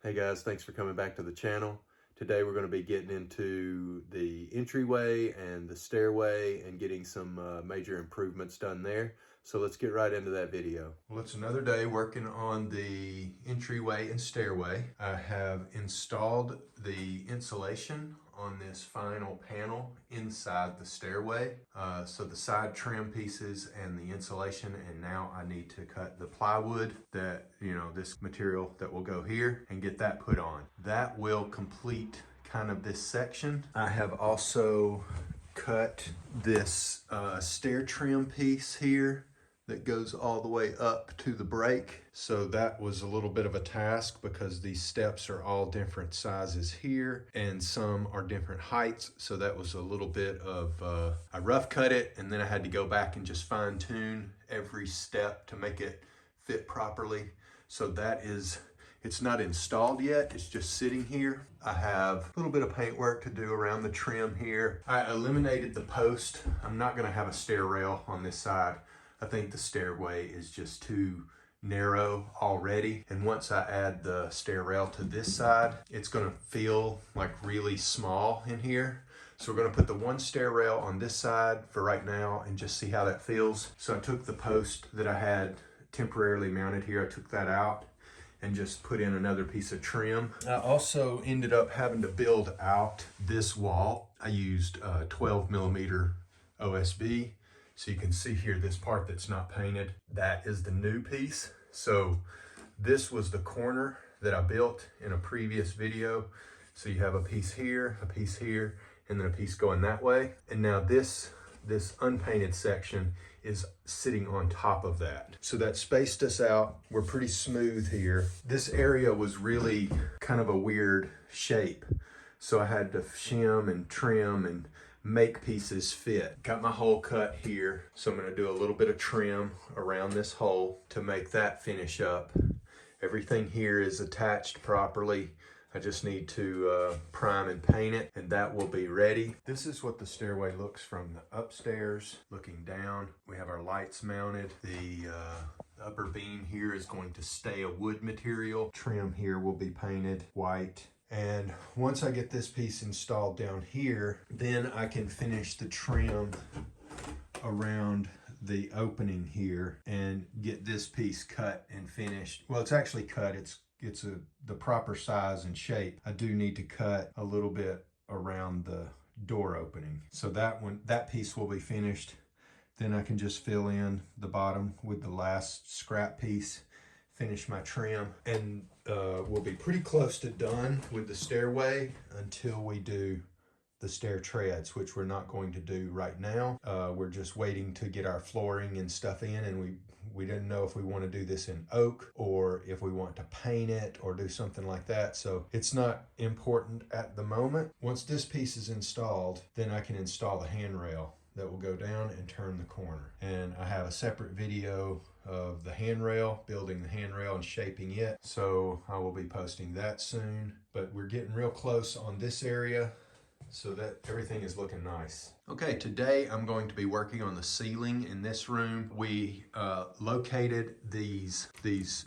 Hey guys, thanks for coming back to the channel. Today we're going to be getting into the entryway and the stairway and getting some major improvements done there. So let's get right into that video. Well, it's another day working on the entryway and stairway. I have installed the insulation on this final panel inside the stairway. So the side trim pieces and the insulation, and now I need to cut the plywood that, this material that will go here and get that put on. That will complete kind of this section. I have also cut this stair trim piece here that goes all the way up to the break. So that was a little bit of a task because these steps are all different sizes here and some are different heights. So that was a little bit of, I rough cut it and then I had to go back and just fine tune every step to make it fit properly. So that is, it's not installed yet, it's just sitting here. I have a little bit of paint work to do around the trim here. I eliminated the post. I'm not gonna have a stair rail on this side. I think the stairway is just too narrow already. And once I add the stair rail to this side, it's gonna feel like really small in here. So we're gonna put the one stair rail on this side for right now and just see how that feels. So I took the post that I had temporarily mounted here, I took that out and just put in another piece of trim. I also ended up having to build out this wall. I used 12 millimeter OSB. So you can see here, this part that's not painted, that is the new piece. So this was the corner that I built in a previous video. So you have a piece here, and then a piece going that way. And now this unpainted section is sitting on top of that. So that spaced us out. We're pretty smooth here. This area was really kind of a weird shape. So I had to shim and trim and make pieces fit. Got my hole cut here. So I'm gonna do a little bit of trim around this hole to make that finish up. Everything here is attached properly. I just need to prime and paint it and that will be ready. This is what the stairway looks from the upstairs looking down. We have our lights mounted. The upper beam here is going to stay a wood material. Trim here will be painted white. And once I get this piece installed down here, then I can finish the trim around the opening here and get this piece cut and finished. Well, it's actually cut. It's the proper size and shape. I do need to cut a little bit around the door opening. So that piece will be finished. Then I can just fill in the bottom with the last scrap piece, finish my trim, and we'll be pretty close to done with the stairway until we do the stair treads, which we're not going to do right now. We're just waiting to get our flooring and stuff in, and we didn't know if we want to do this in oak or if we want to paint it or do something like that. So it's not important at the moment. Once this piece is installed, then I can install the handrail that will go down and turn the corner. And I have a separate video of the handrail, building the handrail and shaping it. So I will be posting that soon, but we're getting real close on this area so that everything is looking nice. Okay, today I'm going to be working on the ceiling in this room. We located these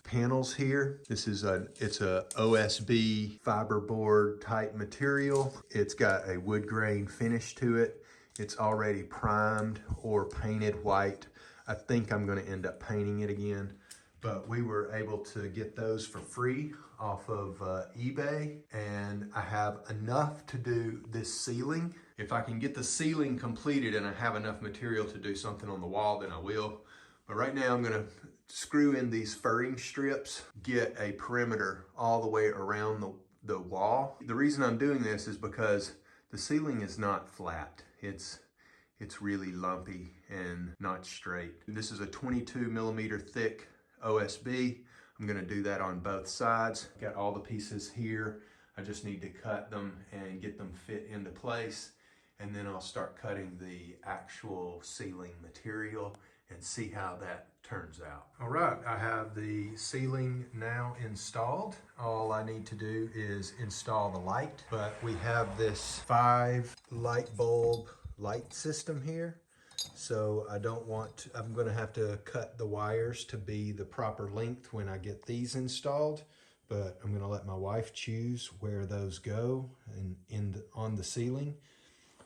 panels here. It's a OSB fiberboard type material. It's got a wood grain finish to it. It's already primed or painted white. I think I'm gonna end up painting it again, but we were able to get those for free off of eBay, and I have enough to do this ceiling. If I can get the ceiling completed and I have enough material to do something on the wall, then I will. But right now I'm gonna screw in these furring strips, get a perimeter all the way around the wall. The reason I'm doing this is because the ceiling is not flat. It's really lumpy and not straight. This is a 22 millimeter thick OSB. I'm gonna do that on both sides. Got all the pieces here. I just need to cut them and get them fit into place. And then I'll start cutting the actual ceiling material and see how that turns out. All right, I have the ceiling now installed. All I need to do is install the light, but we have this 5 light bulb light system here. So I'm gonna have to cut the wires to be the proper length when I get these installed, but I'm gonna let my wife choose where those go and on the ceiling.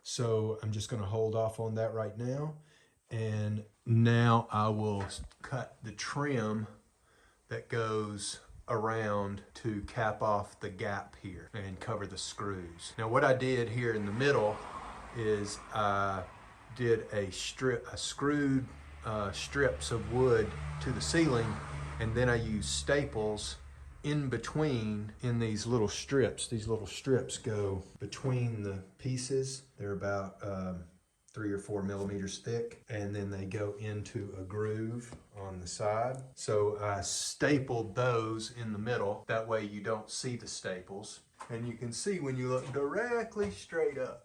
So I'm just gonna hold off on that right now. And now I will cut the trim that goes around to cap off the gap here and cover the screws. Now what I did here in the middle is I did a screwed strips of wood to the ceiling, and then I used staples in between in these little strips. These little strips go between the pieces. They're about 3 or 4 millimeters thick, and then they go into a groove on the side. So I stapled those in the middle. That way you don't see the staples. And you can see when you look directly straight up,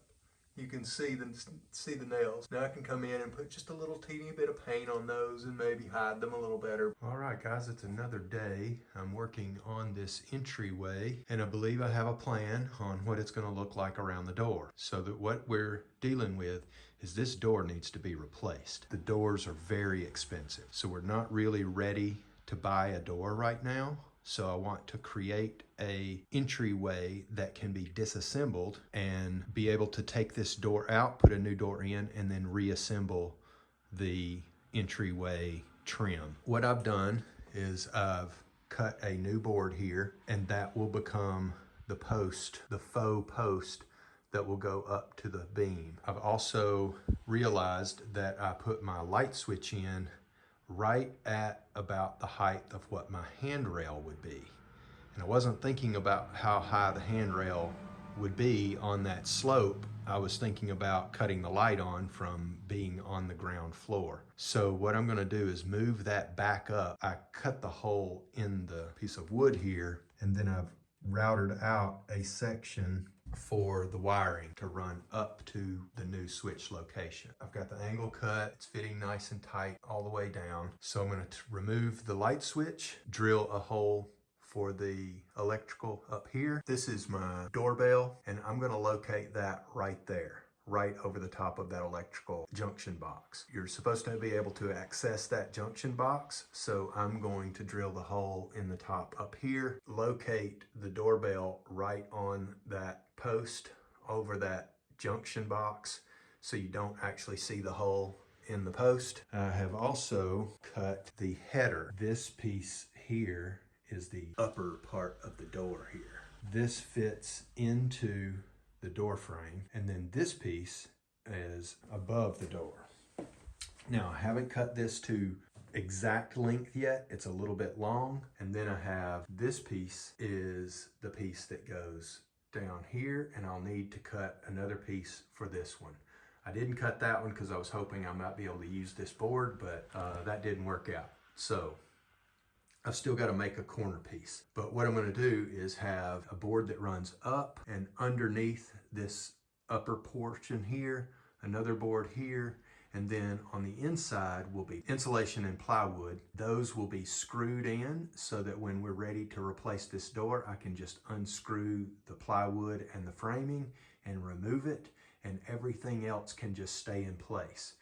you can see the nails. Now I can come in and put just a little teeny bit of paint on those and maybe hide them a little better. All right, guys, it's another day. I'm working on this entryway, and I believe I have a plan on what it's going to look like around the door. So that what we're dealing with is this door needs to be replaced. The doors are very expensive, so we're not really ready to buy a door right now. So I want to create a entryway that can be disassembled and be able to take this door out, put a new door in, and then reassemble the entryway trim. What I've done is I've cut a new board here, and that will become the post, the faux post that will go up to the beam. I've also realized that I put my light switch in right at about the height of what my handrail would be. And I wasn't thinking about how high the handrail would be on that slope. I was thinking about cutting the light on from being on the ground floor. So what I'm gonna do is move that back up. I cut the hole in the piece of wood here, and then I've routed out a section for the wiring to run up to the new switch location. I've got the angle cut, it's fitting nice and tight all the way down. So I'm going to remove the light switch, drill a hole for the electrical up here. This is my doorbell, and I'm going to locate that right there, right over the top of that electrical junction box. You're supposed to be able to access that junction box, so I'm going to drill the hole in the top up here, locate the doorbell right on that post over that junction box so you don't actually see the hole in the post. I have also cut the header. This piece here is the upper part of the door here. This fits into the door frame, and then this piece is above the door. Now I haven't cut this to exact length yet. It's a little bit long, and then I have this piece is the piece that goes down here, and I'll need to cut another piece for this one. I didn't cut that one because I was hoping I might be able to use this board, but that didn't work out. So I've still got to make a corner piece. But what I'm going to do is have a board that runs up, and underneath this upper portion here, another board here, and then on the inside will be insulation and plywood. Those will be screwed in so that when we're ready to replace this door, I can just unscrew the plywood and the framing and remove it, and everything else can just stay in place.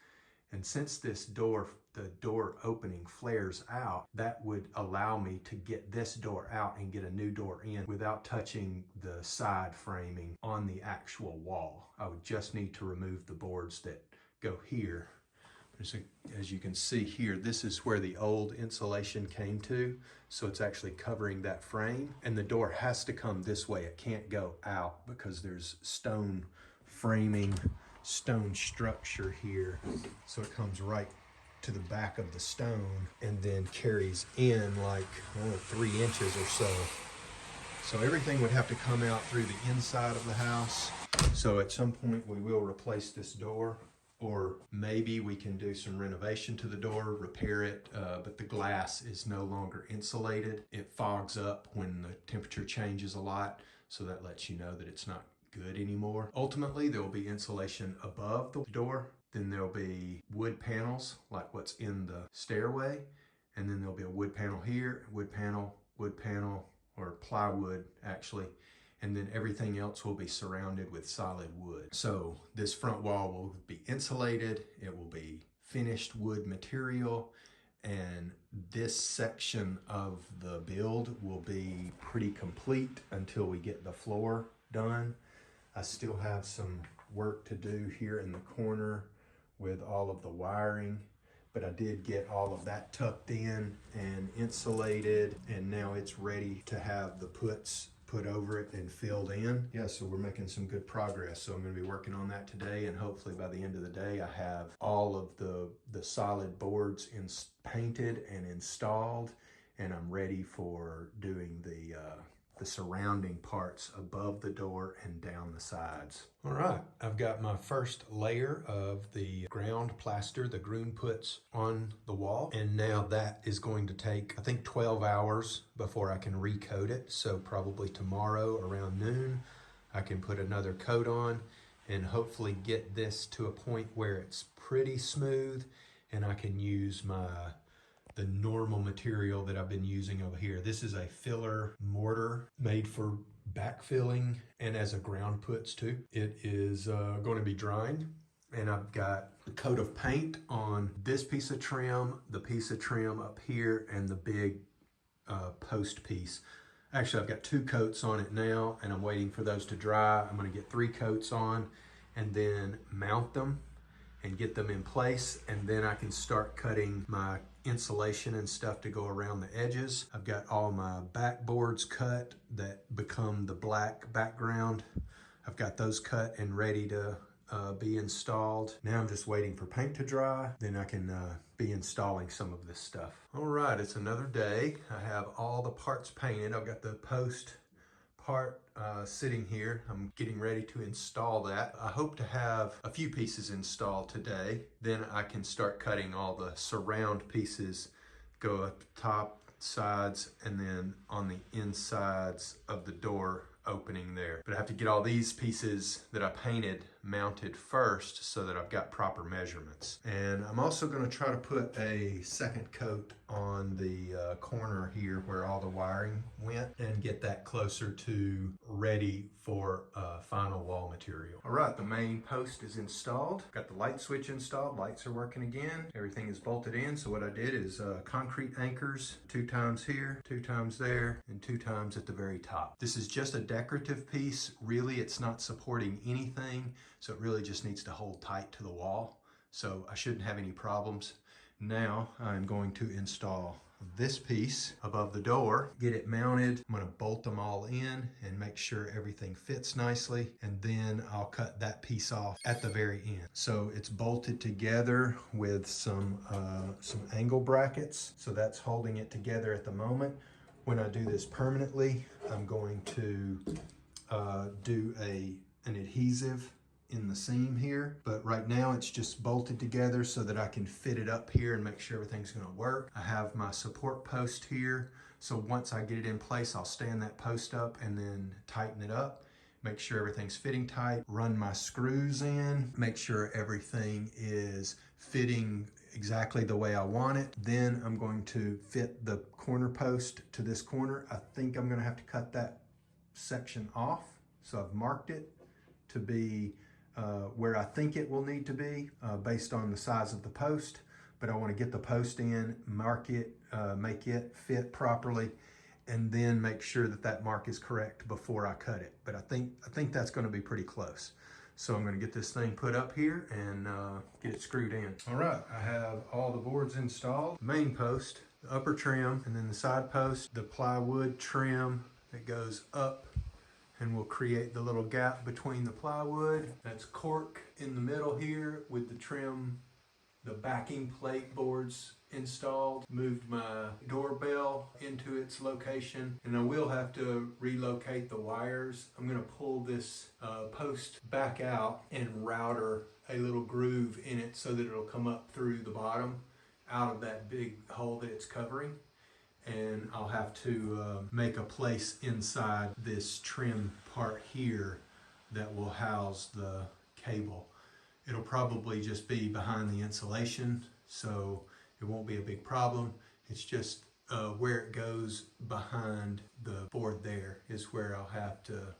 And since this door, the door opening flares out, that would allow me to get this door out and get a new door in without touching the side framing on the actual wall. I would just need to remove the boards that go here. As you can see here, this is where the old insulation came to, so it's actually covering that frame, and the door has to come this way. It can't go out because there's stone framing, stone structure here, so it comes right to the back of the stone and then carries in like 3 inches or so. So everything would have to come out through the inside of the house. So at some point we will replace this door, or maybe we can do some renovation to the door, repair it, but the glass is no longer insulated. It fogs up when the temperature changes a lot, so that lets you know that it's not good anymore. Ultimately, there will be insulation above the door. Then there'll be wood panels like what's in the stairway, and then there'll be a wood panel here, wood panel, or plywood actually, and then everything else will be surrounded with solid wood. So this front wall will be insulated, it will be finished wood material, and this section of the build will be pretty complete until we get the floor done. I still have some work to do here in the corner with all of the wiring, but I did get all of that tucked in and insulated, and now it's ready to have the puts put over it and filled in. Yeah, so we're making some good progress. So I'm going to be working on that today, and hopefully by the end of the day I have all of the solid boards painted and installed, and I'm ready for doing the surrounding parts above the door and down the sides. All right, I've got my first layer of the ground plaster, the green puts on the wall, and now that is going to take, I think, 12 hours before I can recoat it. So probably tomorrow around noon, I can put another coat on and hopefully get this to a point where it's pretty smooth and I can use the normal material that I've been using over here. This is a filler mortar made for backfilling and as a ground puts too. It is going to be drying, and I've got a coat of paint on this piece of trim, the piece of trim up here, and the big post piece. Actually, I've got 2 coats on it now, and I'm waiting for those to dry. I'm going to get 3 coats on and then mount them and get them in place, and then I can start cutting my insulation and stuff to go around the edges. I've got all my backboards cut that become the black background. I've got those cut and ready to be installed. Now I'm just waiting for paint to dry, then I can be installing some of this stuff. All right, it's another day. I have all the parts painted. I've got the post part sitting here. I'm getting ready to install that. I hope to have a few pieces installed today. Then I can start cutting all the surround pieces, go up the top, sides, and then on the insides of the door opening there. But I have to get all these pieces that I painted mounted first so that I've got proper measurements. And I'm also going to try to put a second coat on the corner here where all the wiring went and get that closer to ready for final wall material. All right, the main post is installed. Got the light switch installed. Lights are working again. Everything is bolted in. So what I did is concrete anchors 2 times here, 2 times there, and 2 times at the very top. This is just a decorative piece. Really, it's not supporting anything. So it really just needs to hold tight to the wall. So I shouldn't have any problems. Now I'm going to install this piece above the door, get it mounted. I'm going to bolt them all in and make sure everything fits nicely. And then I'll cut that piece off at the very end. So it's bolted together with some angle brackets. So that's holding it together at the moment. When I do this permanently, I'm going to do an adhesive in the seam here, but right now it's just bolted together so that I can fit it up here and make sure everything's going to work. I have my support post here, so once I get it in place, I'll stand that post up and then tighten it up, make sure everything's fitting tight, run my screws in, make sure everything is fitting exactly the way I want it. Then I'm going to fit the corner post to this corner. I think I'm going to have to cut that section off, so I've marked it to be where I think it will need to be based on the size of the post, but I want to get the post in, mark it, make it fit properly, and then make sure that that mark is correct before I cut it. But I think that's going to be pretty close. So I'm going to get this thing put up here and get it screwed in. All right, I have all the boards installed. The main post, the upper trim, and then the side post, the plywood trim that goes up and we'll create the little gap between the plywood. That's cork in the middle here with the trim, the backing plate boards installed. Moved my doorbell into its location, and I will have to relocate the wires. I'm gonna pull this post back out and router a little groove in it so that it'll come up through the bottom out of that big hole that it's covering. And I'll have to make a place inside this trim part here that will house the cable. It'll probably just be behind the insulation, so it won't be a big problem. It's just where it goes behind the board there is where I'll have to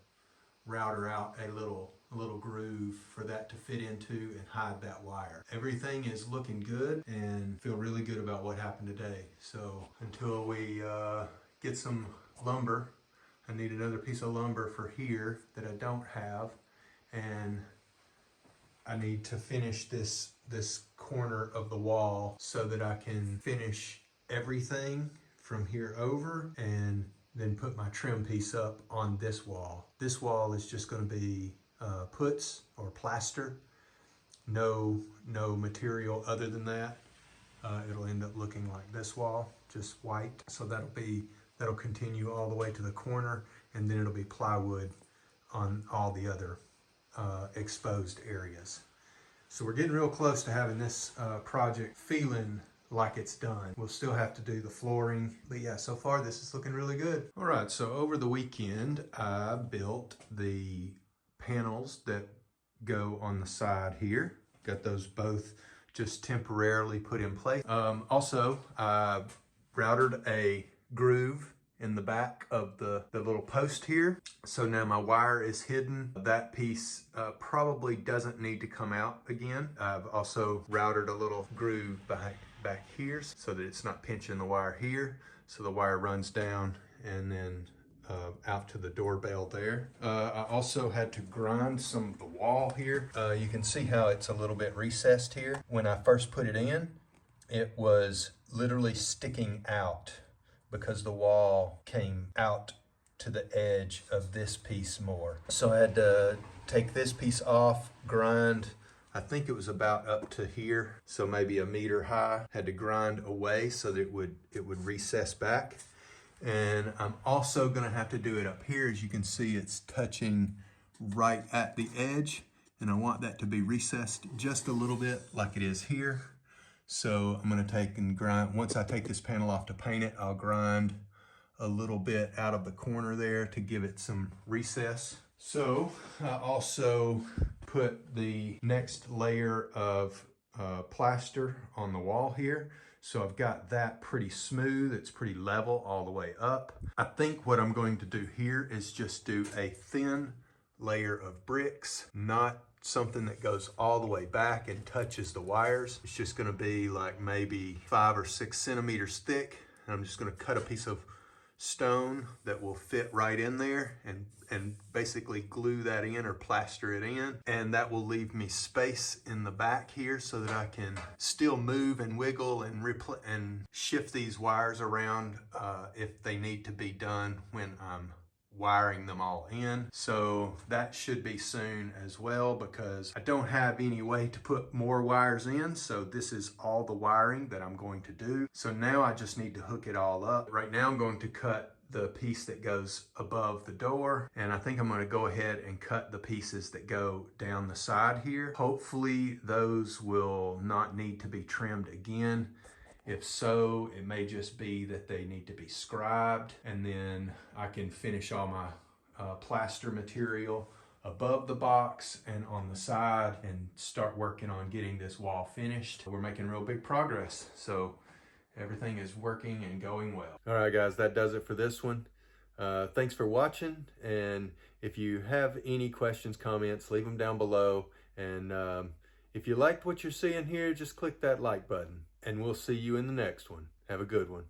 router out a little groove for that to fit into and hide that wire. Everything is looking good and feel really good about what happened today. So until we get some lumber, I need another piece of lumber for here that I don't have, and I need to finish this corner of the wall so that I can finish everything from here over and then put my trim piece up on this wall. This wall is just going to be puts or plaster, no material other than that. It'll end up looking like this wall, just white. So that'll continue all the way to the corner, and then it'll be plywood on all the other exposed areas. So we're getting real close to having this project feeling like it's done. We'll still have to do the flooring, but yeah, so far this is looking really good. All right, so over the weekend, I built the panels that go on the side here. Got those both just temporarily put in place. Also, I routed a groove in the back of the little post here. So now my wire is hidden. That piece probably doesn't need to come out again. I've also routed a little groove back here so that it's not pinching the wire here. So the wire runs down and then out to the doorbell there. I also had to grind some of the wall here. You can see how it's a little bit recessed here. When I first put it in, it was literally sticking out because the wall came out to the edge of this piece more. So I had to take this piece off, grind, I think it was about up to here, so maybe a meter high. Had to grind away so that it would recess back. And I'm also gonna have to do it up here. As you can see, it's touching right at the edge, and I want that to be recessed just a little bit like it is here. So I'm gonna take and grind, once I take this panel off to paint it, I'll grind a little bit out of the corner there to give it some recess. So I also put the next layer of plaster on the wall here. So I've got that pretty smooth, it's pretty level all the way up. I think what I'm going to do here is just do a thin layer of bricks, not something that goes all the way back and touches the wires. It's just gonna be like maybe 5 or 6 centimeters thick. And I'm just gonna cut a piece of stone that will fit right in there and basically glue that in or plaster it in. And that will leave me space in the back here so that I can still move and wiggle and shift these wires around if they need to be done when I'm wiring them all in. So that should be soon as well, because I don't have any way to put more wires in. So this is all the wiring that I'm going to do. So now I just need to hook it all up. Right now I'm going to cut the piece that goes above the door, and I think I'm going to go ahead and cut the pieces that go down the side here. Hopefully those will not need to be trimmed again. If so, it may just be that they need to be scribed, and then I can finish all my plaster material above the box and on the side and start working on getting this wall finished. We're making real big progress, so everything is working and going well. All right, guys, that does it for this one. Thanks for watching, and if you have any questions, comments, leave them down below. And if you liked what you're seeing here, just click that like button, and we'll see you in the next one. Have a good one.